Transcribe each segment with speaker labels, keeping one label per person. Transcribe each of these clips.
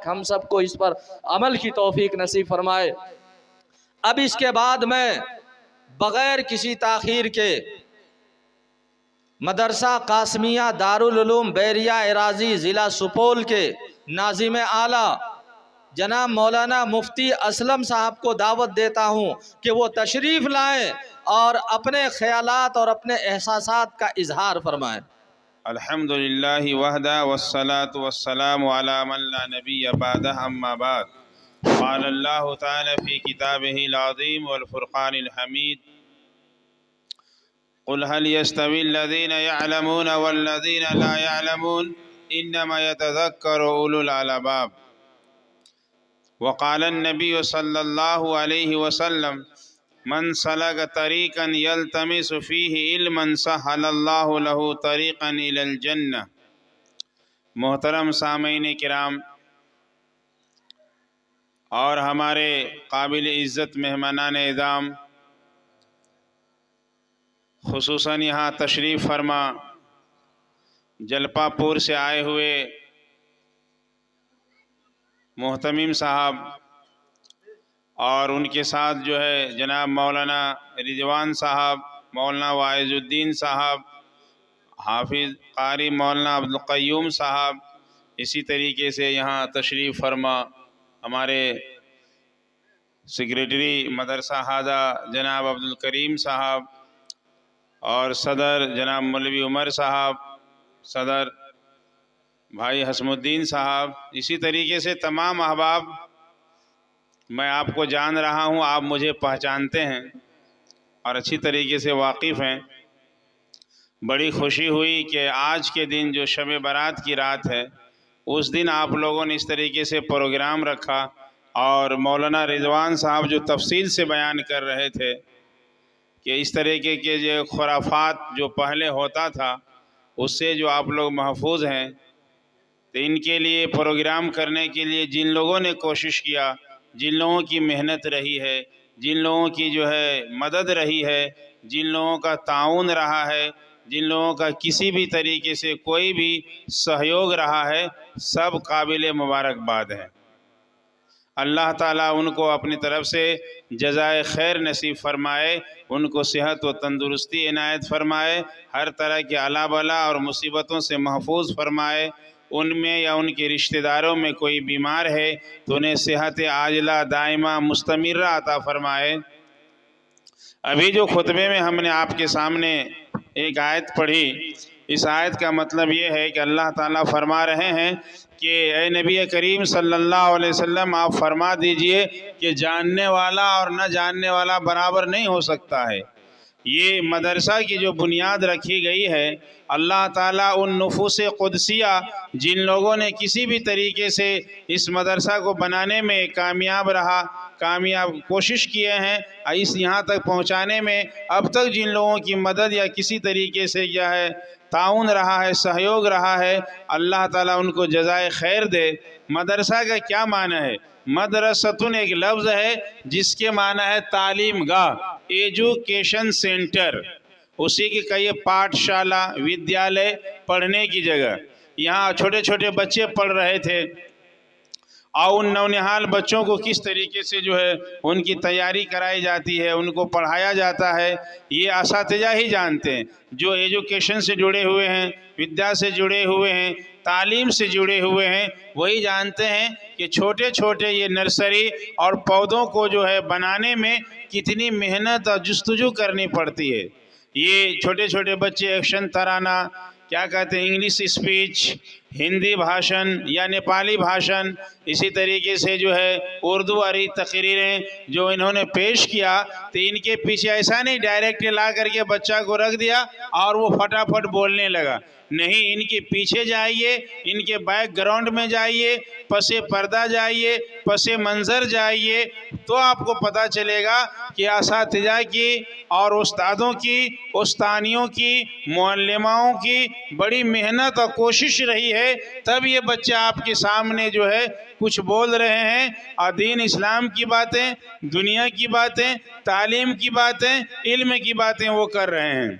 Speaker 1: ہم سب کو اس پر عمل کی توفیق نصیب فرمائے۔ اب اس کے بعد میں بغیر کسی تاخیر کے مدرسہ قاسمیہ دارالعلوم بیریہ اراضی ضلع سپول کے ناظم اعلیٰ جناب مولانا مفتی اسلم صاحب کو دعوت دیتا ہوں کہ وہ تشریف لائیں اور اپنے خیالات اور اپنے احساسات کا اظہار فرمائیں۔
Speaker 2: الحمدللہ وحدہ والصلاة والسلام علی من لا نبی بعدہ اما بعد قال اللہ تعالی فی کتابہ العظیم والفرقان الحمید قل هل يستوي الذين يعلمون والذين لا يعلمون انما يتذكر اولو الالباب وقال النبی صلی اللہ علیہ وسلم من سلک طریقا یلتمس فیہ علما سہل اللہ له طریقا الی الجنہ۔ محترم سامعین کرام اور ہمارے قابل عزت مہمانان اعظام، خصوصاً یہاں تشریف فرما جلپا پور سے آئے ہوئے محتمم صاحب اور ان کے ساتھ جو ہے جناب مولانا رضوان صاحب، مولانا واعظ الدین صاحب، حافظ قاری مولانا عبدالقیوم صاحب، اسی طریقے سے یہاں تشریف فرما ہمارے سیکریٹری مدرسہ ہادہ جناب عبدالکریم صاحب اور صدر جناب مولوی عمر صاحب، صدر بھائی حسم الدین صاحب، اسی طریقے سے تمام احباب، میں آپ کو جان رہا ہوں، آپ مجھے پہچانتے ہیں اور اچھی طریقے سے واقف ہیں۔ بڑی خوشی ہوئی کہ آج کے دن جو شب برات کی رات ہے، اس دن آپ لوگوں نے اس طریقے سے پروگرام رکھا اور مولانا رضوان صاحب جو تفصیل سے بیان کر رہے تھے کہ اس طریقے کے جو خرافات جو پہلے ہوتا تھا اس سے جو آپ لوگ محفوظ ہیں، تو ان کے لیے پروگرام کرنے کے لیے جن لوگوں نے کوشش کیا، جن لوگوں کی محنت رہی ہے، جن لوگوں کی جو ہے مدد رہی ہے، جن لوگوں کا تعاون رہا ہے، جن لوگوں کا کسی بھی طریقے سے کوئی بھی سہیوگ رہا ہے، سب قابل مبارکباد ہیں۔ اللہ تعالیٰ ان کو اپنی طرف سے جزائے خیر نصیب فرمائے، ان کو صحت و تندرستی عنایت فرمائے، ہر طرح کے الا بلا اور مصیبتوں سے محفوظ فرمائے۔ ان میں یا ان کے رشتہ داروں میں کوئی بیمار ہے تو انہیں صحت عاجلہ دائمہ مستمرہ عطا فرمائے۔ ابھی جو خطبے میں ہم نے آپ کے سامنے ایک آیت پڑھی، اس آیت کا مطلب یہ ہے کہ اللہ تعالیٰ فرما رہے ہیں کہ اے نبی کریم صلی اللہ علیہ وسلم، آپ فرما دیجئے کہ جاننے والا اور نہ جاننے والا برابر نہیں ہو سکتا ہے۔ یہ مدرسہ کی جو بنیاد رکھی گئی ہے، اللہ تعالیٰ ان نفوس قدسیہ جن لوگوں نے کسی بھی طریقے سے اس مدرسہ کو بنانے میں کامیاب کوشش کیے ہیں، اس یہاں تک پہنچانے میں اب تک جن لوگوں کی مدد یا کسی طریقے سے کیا ہے تعاون رہا ہے، سہیوگ رہا ہے، اللہ تعالیٰ ان کو جزائے خیر دے۔ مدرسہ کا کیا معنی ہے؟ مدرستن ایک لفظ ہے جس کے معنی ہے تعلیم گاہ، ایجوکیشن سینٹر، اسی کی کئی پاٹھ شالہ، ودیالے، پڑھنے کی جگہ۔ یہاں چھوٹے چھوٹے بچے پڑھ رہے تھے اور ان نونہال بچوں کو کس طریقے سے جو ہے ان کی تیاری کرائی جاتی ہے، ان کو پڑھایا جاتا ہے، یہ اساتذہ ہی جانتے ہیں جو ایجوکیشن سے جڑے ہوئے ہیں، ودیا سے جڑے ہوئے ہیں، تعلیم سے جڑے ہوئے ہیں، وہی جانتے ہیں کہ چھوٹے چھوٹے یہ نرسری اور پودوں کو جو ہے بنانے میں کتنی محنت اور جستجو کرنی پڑتی ہے۔ یہ چھوٹے چھوٹے بچے ایکشن ترانہ، کیا کہتے ہیں، انگلش اسپیچ، ہندی بھاشن یا نیپالی بھاشن، اسی طریقے سے جو ہے اردو عربی تقریریں جو انہوں نے پیش کیا، تو ان کے پیچھے ایسا نہیں ڈائریکٹ لا کر کے بچہ کو رکھ دیا اور وہ فٹافٹ بولنے لگا، نہیں، ان کے پیچھے جائیے، ان کے بیک گراؤنڈ میں جائیے، پس پردہ جائیے، پس منظر جائیے، تو آپ کو پتہ چلے گا کہ اساتذہ کی اور استادوں کی، استانیوں کی، معلماؤں کی بڑی محنت اور کوشش رہی ہے، تب یہ بچے آپ کے سامنے جو ہے کچھ بول رہے ہیں اور دین اسلام کی باتیں، دنیا کی باتیں، تعلیم کی باتیں، علم کی باتیں وہ کر رہے ہیں۔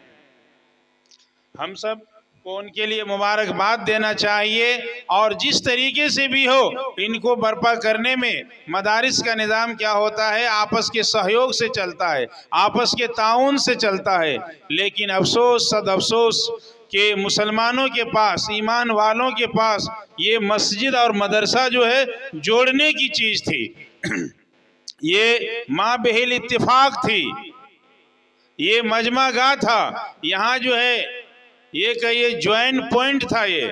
Speaker 2: ہم سب کو ان کے لیے مبارکباد دینا چاہیے، اور جس طریقے سے بھی ہو ان کو برپا کرنے میں مدارس کا نظام کیا ہوتا ہے، آپس کے سہیوگ سے چلتا ہے، آپس کے تعاون سے چلتا ہے۔ لیکن افسوس صد افسوس کہ مسلمانوں کے پاس، ایمان والوں کے پاس یہ مسجد اور مدرسہ جو ہے جوڑنے کی چیز تھی، یہ ماں بہل اتفاق تھی، یہ مجمع گاہ تھا، یہاں جو ہے یہ کہ یہ جوائن پوائنٹ تھا یہ۔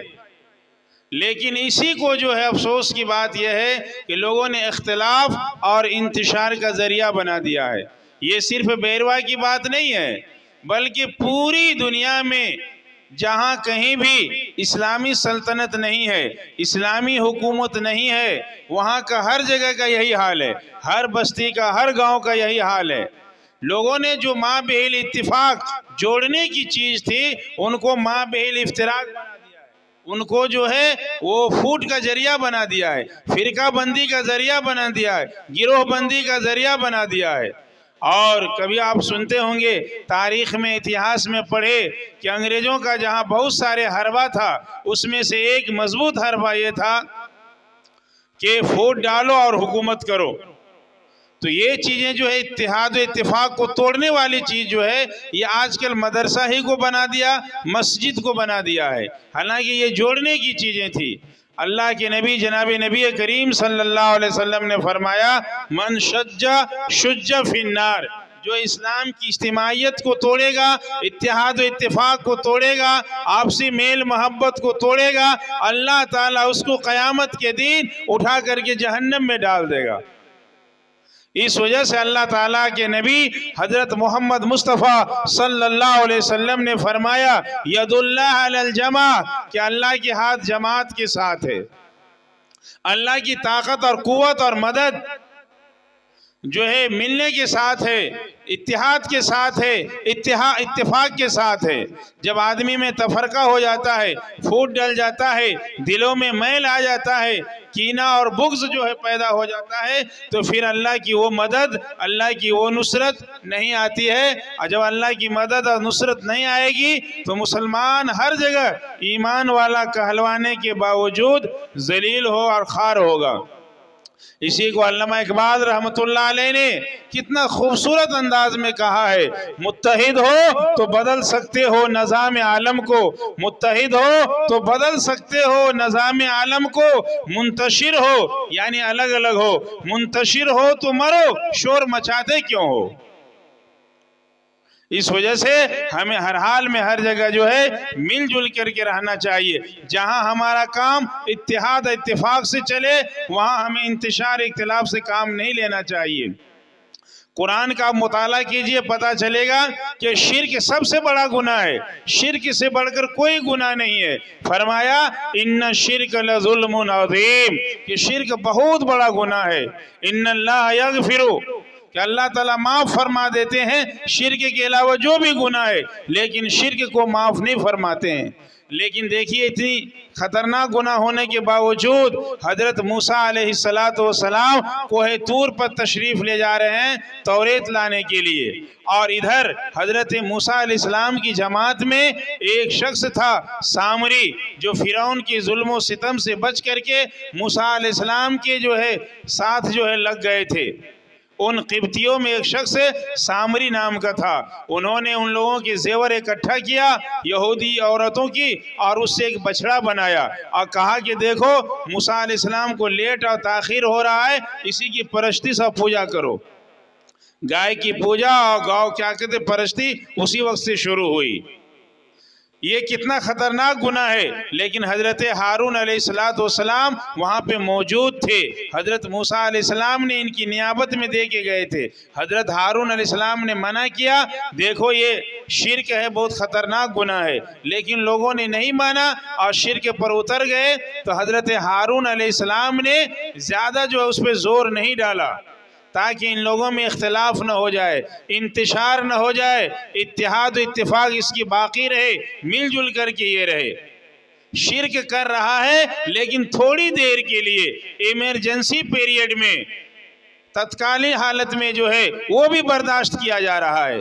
Speaker 2: لیکن اسی کو جو ہے افسوس کی بات یہ ہے کہ لوگوں نے اختلاف اور انتشار کا ذریعہ بنا دیا ہے۔ یہ صرف بیروا کی بات نہیں ہے، بلکہ پوری دنیا میں جہاں کہیں بھی اسلامی سلطنت نہیں ہے، اسلامی حکومت نہیں ہے، وہاں کا ہر جگہ کا یہی حال ہے، ہر بستی کا، ہر گاؤں کا یہی حال ہے۔ لوگوں نے جو ماں بہل اتفاق جوڑنے کی چیز تھی ان کو ماں بہل افتراق بنا دیا ہے، ان کو جو ہے وہ پھوٹ کا ذریعہ بنا دیا ہے، فرقہ بندی کا ذریعہ بنا دیا ہے، گروہ بندی کا ذریعہ بنا دیا ہے۔ اور کبھی آپ سنتے ہوں گے تاریخ میں، اتہاس میں پڑھے کہ انگریزوں کا جہاں بہت سارے حربہ تھا، اس میں سے ایک مضبوط حربہ یہ تھا کہ ووٹ ڈالو اور حکومت کرو۔ تو یہ چیزیں جو ہے اتحاد و اتفاق کو توڑنے والی چیز جو ہے یہ آج کل مدرسہ ہی کو بنا دیا، مسجد کو بنا دیا ہے، حالانکہ یہ جوڑنے کی چیزیں تھی۔ اللہ کے نبی جناب نبی کریم صلی اللہ علیہ وسلم نے فرمایا من شجّ شجّ فی النار، جو اسلام کی اجتماعیت کو توڑے گا، اتحاد و اتفاق کو توڑے گا، آپسی میل محبت کو توڑے گا، اللہ تعالیٰ اس کو قیامت کے دن اٹھا کر کے جہنم میں ڈال دے گا۔ اس وجہ سے اللہ تعالیٰ کے نبی حضرت محمد مصطفیٰ صلی اللہ علیہ وسلم نے فرمایا ید اللہ علی الجمع، کہ اللہ کے ہاتھ جماعت کے ساتھ ہے، اللہ کی طاقت اور قوت اور مدد جو ہے ملنے کے ساتھ ہے، اتحاد کے ساتھ ہے، اتفاق کے ساتھ ہے۔ جب آدمی میں تفرقہ ہو جاتا ہے، پھوٹ ڈل جاتا ہے، دلوں میں میل آ جاتا ہے، کینہ اور بغض جو ہے پیدا ہو جاتا ہے، تو پھر اللہ کی وہ مدد، اللہ کی وہ نصرت نہیں آتی ہے۔ اور جب اللہ کی مدد اور نصرت نہیں آئے گی تو مسلمان ہر جگہ ایمان والا کہلوانے کے باوجود ذلیل ہو اور خوار ہوگا۔ اسی کو علامہ اقبال رحمۃ اللہ علیہ نے کتنا خوبصورت انداز میں کہا ہے، متحد ہو تو بدل سکتے ہو نظام عالم کو، متحد ہو تو بدل سکتے ہو نظام عالم کو، منتشر ہو یعنی الگ الگ ہو، منتشر ہو تو مرو، شور مچاتے کیوں ہو۔ اس وجہ سے ہمیں ہر حال میں ہر جگہ جو ہے مل جل کر کے رہنا چاہیے۔ جہاں ہمارا کام اتحاد اتفاق سے چلے وہاں ہمیں انتشار اختلاف سے کام نہیں لینا چاہیے۔ قرآن کا مطالعہ کیجئے، پتہ چلے گا کہ شرک سب سے بڑا گناہ ہے، شرک سے بڑھ کر کوئی گناہ نہیں ہے۔ فرمایا ان الشرک لظلم عظیم، کہ شرک بہت بڑا گناہ ہے۔ ان اللہ یغفر، کہ اللہ تعالیٰ معاف فرما دیتے ہیں شرک کے علاوہ جو بھی گناہ ہے، لیکن شرک کو معاف نہیں فرماتے ہیں۔ لیکن دیکھیے اتنی خطرناک گناہ ہونے کے باوجود حضرت موسیٰ علیہ السلام کوہ طور پر تشریف لے جا رہے ہیں توریت لانے کے لیے، اور ادھر حضرت موسیٰ علیہ السلام کی جماعت میں ایک شخص تھا سامری، جو فرعون کی ظلم و ستم سے بچ کر کے موسیٰ علیہ السلام کے جو ہے ساتھ جو ہے لگ گئے تھے۔ ان قبطیوں میں ایک شخص سامری نام کا تھا، انہوں نے ان لوگوں کے زیور اکٹھا کیا یہودی عورتوں کی، اور اس سے ایک بچڑا بنایا اور کہا کہ دیکھو موسیٰ علیہ السلام کو لیٹ اور تاخیر ہو رہا ہے، اسی کی پرستی سب پوجا کرو۔ گائے کی پوجا اور گاؤں کیا کہتے پرستی اسی وقت سے شروع ہوئی۔ یہ کتنا خطرناک گناہ ہے، لیکن حضرت ہارون علیہ السلام وہاں پہ موجود تھے۔ حضرت موسیٰ علیہ السلام نے ان کی نیابت میں دے کے گئے تھے۔ حضرت ہارون علیہ السلام نے منع کیا، دیکھو یہ شرک ہے، بہت خطرناک گناہ ہے، لیکن لوگوں نے نہیں مانا اور شرک پر اتر گئے۔ تو حضرت ہارون علیہ السلام نے زیادہ جو ہے اس پہ زور نہیں ڈالا تاکہ ان لوگوں میں اختلاف نہ ہو جائے، انتشار نہ ہو جائے، اتحاد و اتفاق اس کی باقی رہے، مل جل کر کے یہ رہے۔ شرک کر رہا ہے لیکن تھوڑی دیر کے لیے، ایمرجنسی پیریڈ میں، تتکالی حالت میں جو ہے وہ بھی برداشت کیا جا رہا ہے۔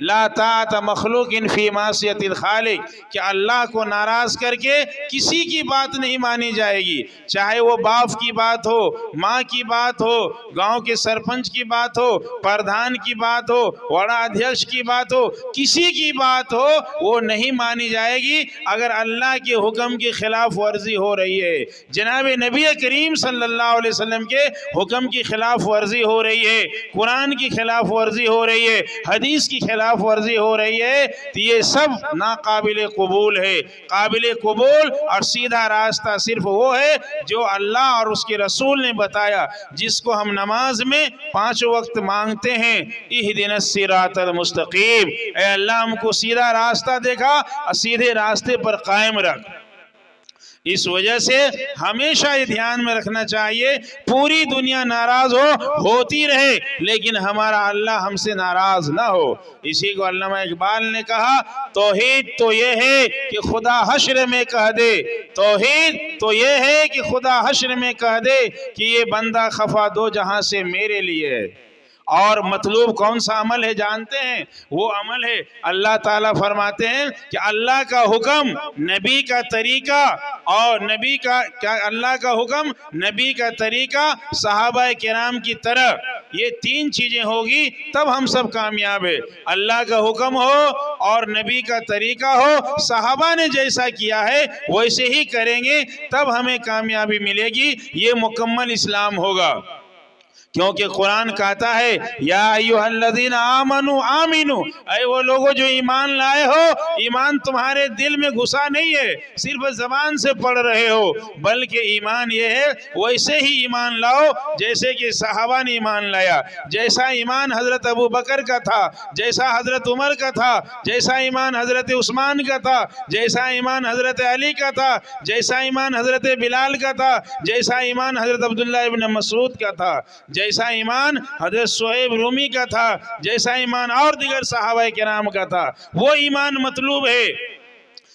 Speaker 2: لا طاعت مخلوق فی معصیت الخالق، کہ اللہ کو ناراض کر کے کسی کی بات نہیں مانی جائے گی، چاہے وہ باپ کی بات ہو، ماں کی بات ہو، گاؤں کے سرپنچ کی بات ہو، پردھان کی بات ہو، وڑا ادھیکش کی بات ہو، کسی کی بات ہو وہ نہیں مانی جائے گی اگر اللہ کے حکم کی خلاف ورزی ہو رہی ہے، جناب نبی کریم صلی اللہ علیہ وسلم کے حکم کی خلاف ورزی ہو رہی ہے، قرآن کی خلاف ورزی ہو رہی ہے، حدیث کی خلاف ورزی ہو رہی ہے، تو یہ سب ناقابل قبول ہے۔ قابل قبول اور سیدھا راستہ صرف وہ ہے جو اللہ اور اس کے رسول نے بتایا، جس کو ہم نماز میں 5 وقت مانگتے ہیں، اہدنا الصراط المستقیم، اے اللہ ہم کو سیدھا راستہ دیکھا اور سیدھے راستے پر قائم رکھ۔ اس وجہ سے ہمیشہ یہ دھیان میں رکھنا چاہیے، پوری دنیا ناراض ہوتی رہے لیکن ہمارا اللہ ہم سے ناراض نہ ہو۔ اسی کو علامہ اقبال نے کہا، توحید تو یہ ہے کہ خدا حشر میں کہہ دے، توحید تو یہ ہے کہ خدا حشر میں کہہ دے کہ یہ بندہ خفا دو جہاں سے میرے لیے ہے۔ اور مطلوب کون سا عمل ہے جانتے ہیں؟ وہ عمل ہے اللہ تعالیٰ فرماتے ہیں کہ اللہ کا حکم، نبی کا طریقہ، اور نبی کا اللہ کا حکم، نبی کا طریقہ، صحابہ کرام کی طرح، یہ 3 چیزیں ہوگی تب ہم سب کامیاب ہے۔ اللہ کا حکم ہو اور نبی کا طریقہ ہو، صحابہ نے جیسا کیا ہے ویسے ہی کریں گے تب ہمیں کامیابی ملے گی، یہ مکمل اسلام ہوگا۔ کیونکہ قرآن کہتا ہے یا ایھا الذین آمنوا آمنوا، اے وہ لوگوں جو ایمان لائے ہو، ایمان تمہارے دل میں گھسا نہیں ہے، صرف زبان سے پڑھ رہے ہو، بلکہ ایمان یہ ہے ویسے ہی ایمان لاؤ جیسے کہ صحابہ نے ایمان لایا، جیسا ایمان حضرت ابو بکر کا تھا، جیسا حضرت عمر کا تھا، جیسا ایمان حضرت عثمان کا تھا، جیسا ایمان حضرت علی کا تھا، جیسا ایمان حضرت بلال کا تھا، جیسا ایمان حضرت عبداللہ ابن مسعود کا تھا، جیسا ایمان حضرت صہیب رومی کا تھا، جیسا ایمان اور دیگر صحابہ کرام کا تھا، وہ ایمان مطلوب ہے۔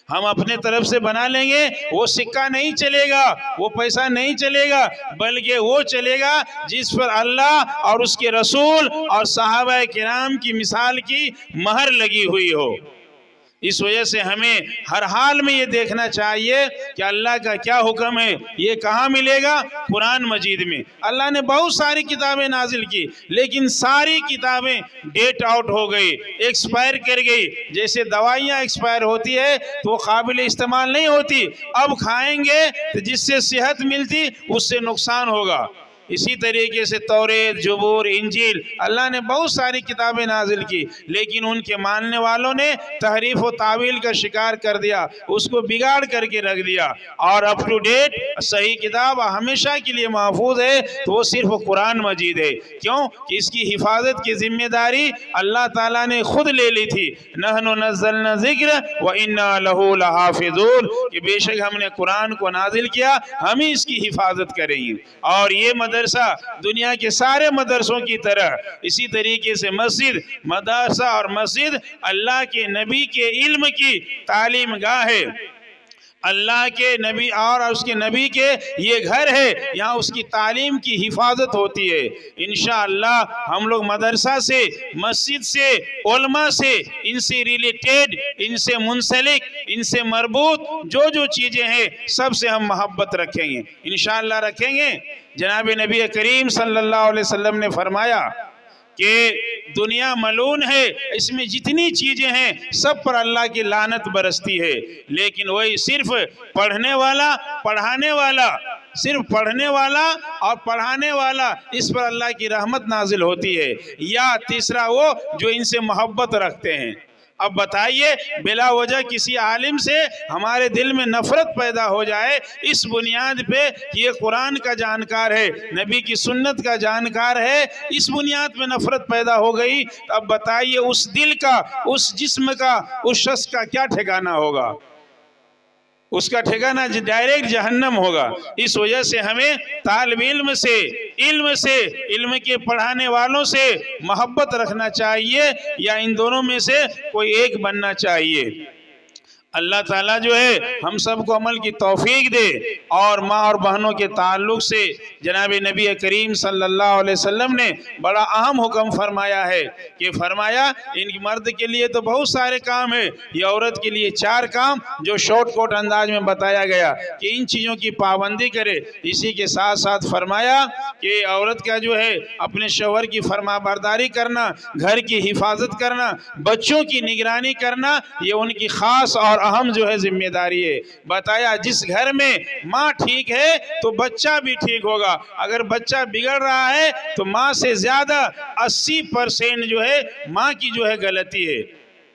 Speaker 2: ہم اپنے طرف سے بنا لیں گے وہ سکہ نہیں چلے گا، وہ پیسہ نہیں چلے گا، بلکہ وہ چلے گا جس پر اللہ اور اس کے رسول اور صحابہ کرام کی مثال کی مہر لگی ہوئی ہو۔ اس وجہ سے ہمیں ہر حال میں یہ دیکھنا چاہیے کہ اللہ کا کیا حکم ہے، یہ کہاں ملے گا؟ قرآن مجید میں۔ اللہ نے بہت ساری کتابیں نازل کی لیکن ساری کتابیں ڈیٹ آؤٹ ہو گئی، ایکسپائر کر گئی، جیسے دوائیاں ایکسپائر ہوتی ہے تو وہ قابل استعمال نہیں ہوتی، اب کھائیں گے تو جس سے صحت ملتی اس سے نقصان ہوگا۔ اسی طریقے سے توریت، زبور، انجیل، اللہ نے بہت ساری کتابیں نازل کی لیکن ان کے ماننے والوں نے تحریف و تعویل کا شکار کر دیا، اس کو بگاڑ کر کے رکھ دیا، اور اپ ٹو ڈیٹ صحیح کتاب ہمیشہ کے لیے محفوظ ہے تو وہ صرف قرآن مجید ہے۔ کیوں کہ اس کی حفاظت کی ذمہ داری اللہ تعالیٰ نے خود لے لی تھی، نحن نزلنا ذکر وَإِنَّا لَهُ لَحَافِظُونَ، کہ بے شک ہم نے قرآن کو نازل کیا، ہم ہی اس کی حفاظت کریں گے۔ اور یہ مدرسہ دنیا کے سارے مدرسوں کی طرح، اسی طریقے سے مسجد، مدرسہ اور مسجد اللہ کے نبی کے علم کی تعلیم گاہ ہے، اللہ کے نبی اور اس کے نبی کے یہ گھر ہے، یہاں اس کی تعلیم کی حفاظت ہوتی ہے۔ انشاءاللہ ہم لوگ مدرسہ سے، مسجد سے، علماء سے، ان سے ریلیٹڈ، ان سے منسلک، ان سے مربوط جو چیزیں ہیں سب سے ہم محبت رکھیں گے، انشاءاللہ رکھیں گے۔ جناب نبی کریم صلی اللہ علیہ وسلم نے فرمایا کہ دنیا ملعون ہے، اس میں جتنی چیزیں ہیں سب پر اللہ کی لعنت برستی ہے، لیکن وہی صرف پڑھنے والا، پڑھانے والا، صرف پڑھنے والا اور پڑھانے والا، اس پر اللہ کی رحمت نازل ہوتی ہے، یا تیسرا وہ جو ان سے محبت رکھتے ہیں۔ اب بتائیے بلا وجہ کسی عالم سے ہمارے دل میں نفرت پیدا ہو جائے اس بنیاد پہ کہ یہ قرآن کا جانکار ہے، نبی کی سنت کا جانکار ہے، اس بنیاد پہ نفرت پیدا ہو گئی، اب بتائیے اس دل کا، اس جسم کا، اس شخص کا کیا ٹھکانہ ہوگا؟ اس کا ٹھکانہ ڈائریکٹ جہنم ہوگا۔ اس وجہ سے ہمیں طالب علم سے، علم کے پڑھانے والوں سے محبت رکھنا چاہیے، یا ان دونوں میں سے کوئی ایک بننا چاہیے۔ اللہ تعالیٰ جو ہے ہم سب کو عمل کی توفیق دے۔ اور ماں اور بہنوں کے تعلق سے جناب نبی کریم صلی اللہ علیہ وسلم نے بڑا اہم حکم فرمایا ہے کہ فرمایا ان مرد کے لیے تو بہت سارے کام ہیں، یہ عورت کے لیے 4 کام جو شارٹ کوٹ انداز میں بتایا گیا کہ ان چیزوں کی پابندی کرے۔ اسی کے ساتھ ساتھ فرمایا کہ عورت کا جو ہے اپنے شوہر کی فرما برداری کرنا، گھر کی حفاظت کرنا، بچوں کی نگرانی کرنا، یہ ان کی خاص اور اہم جو ہے ذمہ داری ہے۔ بتایا جس گھر میں ماں ٹھیک ہے تو بچہ بھی ٹھیک ہوگا، اگر بچہ بگڑ رہا ہے تو ماں سے زیادہ 80% جو ہے ماں کی جو ہے غلطی ہے۔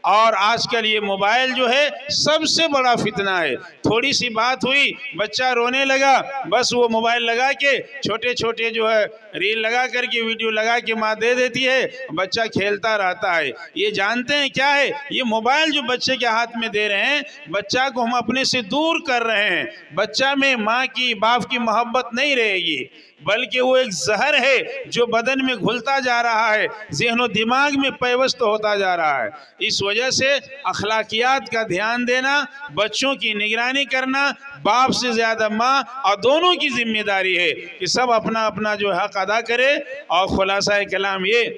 Speaker 2: اور آج کل یہ موبائل جو ہے سب سے بڑا فتنہ ہے۔ تھوڑی سی بات ہوئی، بچہ رونے لگا، بس وہ موبائل لگا کے چھوٹے چھوٹے جو ہے ریل لگا کر کے ویڈیو لگا کے ماں دے دیتی ہے، بچہ کھیلتا رہتا ہے۔ یہ جانتے ہیں کیا ہے؟ یہ موبائل جو بچے کے ہاتھ میں دے رہے ہیں، بچہ کو ہم اپنے سے دور کر رہے ہیں۔ بچہ میں ماں کی باپ کی محبت نہیں رہے گی، بلکہ وہ ایک زہر ہے جو بدن میں گھلتا جا رہا ہے، ذہن و دماغ میں پیوست ہوتا جا رہا ہے۔ اس وجہ سے اخلاقیات کا دھیان دینا، بچوں کی نگرانی کرنا باپ سے زیادہ ماں اور دونوں کی ذمہ داری ہے کہ سب اپنا اپنا جو حق ادا کرے۔ اور خلاصہ کلام یہ،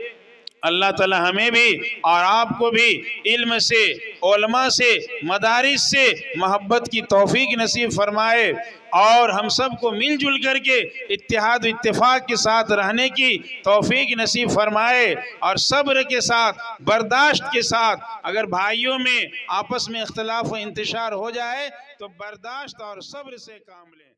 Speaker 2: اللہ تعالی ہمیں بھی اور آپ کو بھی علم سے، علماء سے، مدارس سے محبت کی توفیق نصیب فرمائے، اور ہم سب کو مل جل کر کے اتحاد و اتفاق کے ساتھ رہنے کی توفیق نصیب فرمائے، اور صبر کے ساتھ، برداشت کے ساتھ۔ اگر بھائیوں میں آپس میں اختلاف و انتشار ہو جائے تو برداشت اور صبر سے کام لیں۔